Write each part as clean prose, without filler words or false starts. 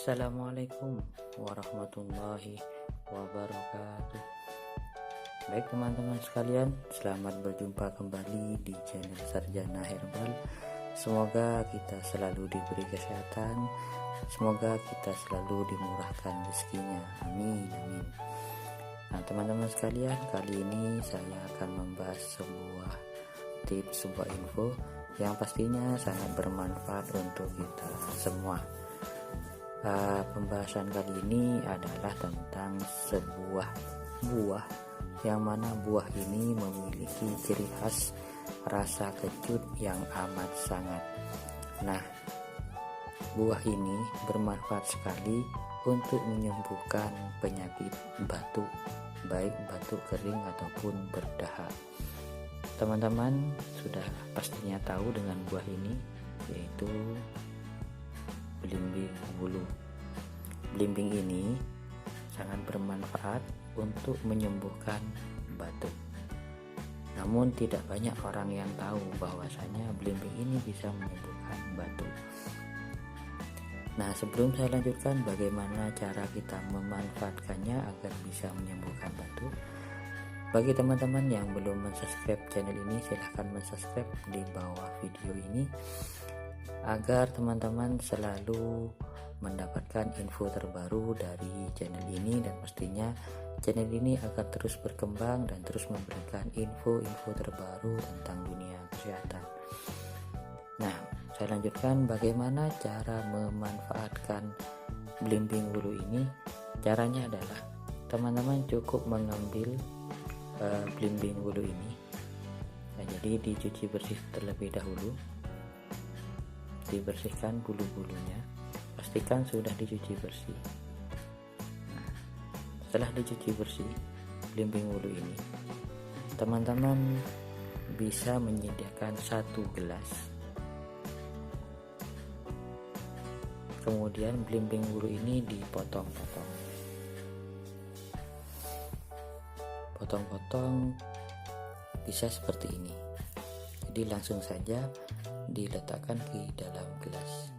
Assalamualaikum warahmatullahi wabarakatuh. Baik teman-teman sekalian, selamat berjumpa kembali di channel Sarjana Herbal. Semoga kita selalu diberi kesehatan, semoga kita selalu dimurahkan rezekinya, amin amin. Nah teman-teman sekalian, kali ini saya akan membahas sebuah tips, sebuah info yang pastinya sangat bermanfaat untuk kita semua. Pembahasan kali ini adalah tentang sebuah buah yang mana buah ini memiliki ciri khas rasa kecut yang amat sangat. Nah, buah ini bermanfaat sekali untuk menyembuhkan penyakit batuk, baik batuk kering ataupun berdahak. Teman-teman sudah pastinya tahu dengan buah ini, yaitu belimbing wulu. Belimbing ini sangat bermanfaat untuk menyembuhkan batuk. Namun tidak banyak orang yang tahu bahwasanya belimbing ini bisa menyembuhkan batuk. Nah, sebelum saya lanjutkan bagaimana cara kita memanfaatkannya agar bisa menyembuhkan batuk, bagi teman-teman yang belum mensubscribe channel ini, silahkan mensubscribe di bawah video ini agar teman-teman selalu mendapatkan info terbaru dari channel ini, dan pastinya channel ini akan terus berkembang dan terus memberikan info-info terbaru tentang dunia kesehatan. Nah, saya lanjutkan bagaimana cara memanfaatkan belimbing wulu ini. Caranya adalah teman-teman cukup mengambil belimbing wulu ini. Nah, jadi dicuci bersih terlebih dahulu, dibersihkan bulu-bulunya, pastikan sudah dicuci bersih. Nah, setelah dicuci bersih belimbing wulu ini, teman-teman bisa menyediakan 1 gelas. Kemudian belimbing wulu ini dipotong-potong, potong-potong bisa seperti ini. Jadi langsung saja diletakkan ke dalam gelas.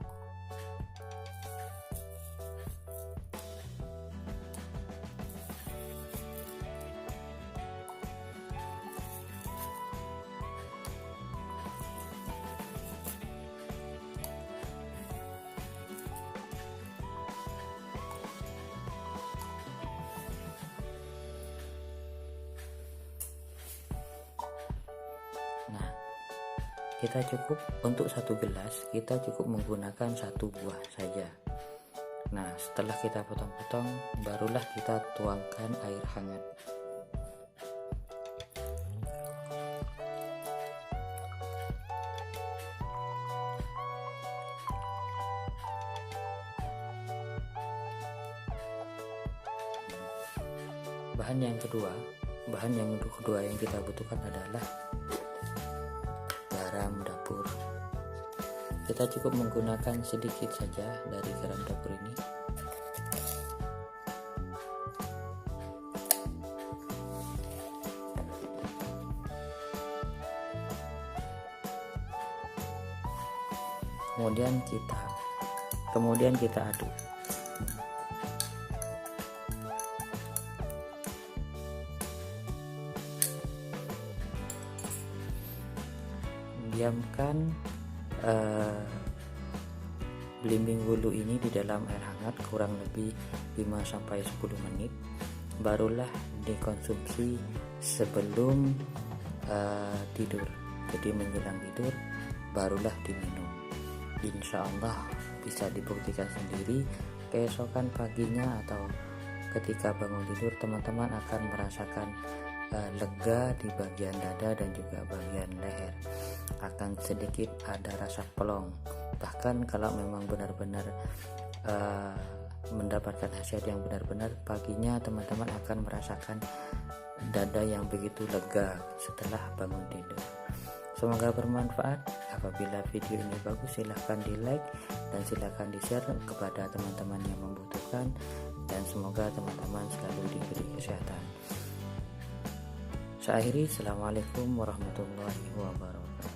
Kita cukup untuk 1 gelas, kita cukup menggunakan 1 buah saja. Nah, setelah kita potong-potong, barulah kita tuangkan air hangat. Bahan yang kedua yang kita butuhkan adalah garam dapur. Kita cukup menggunakan sedikit saja dari garam dapur ini. Kemudian kita aduk. Diamkan belimbing wulu ini di dalam air hangat kurang lebih 5-10 menit, barulah dikonsumsi sebelum tidur. Jadi menjelang tidur barulah diminum. Insya Allah bisa dibuktikan sendiri, keesokan paginya atau ketika bangun tidur teman-teman akan merasakan lega di bagian dada dan juga bagian leher. Akan sedikit ada rasa plong. Bahkan kalau memang benar-benar mendapatkan hasil yang benar-benar, paginya teman-teman akan merasakan dada yang begitu lega setelah bangun tidur. Semoga bermanfaat. Apabila video ini bagus, silahkan di like dan silahkan di share kepada teman-teman yang membutuhkan, dan semoga teman-teman selalu diberi kesehatan. Saya akhiri, assalamualaikum warahmatullahi wabarakatuh.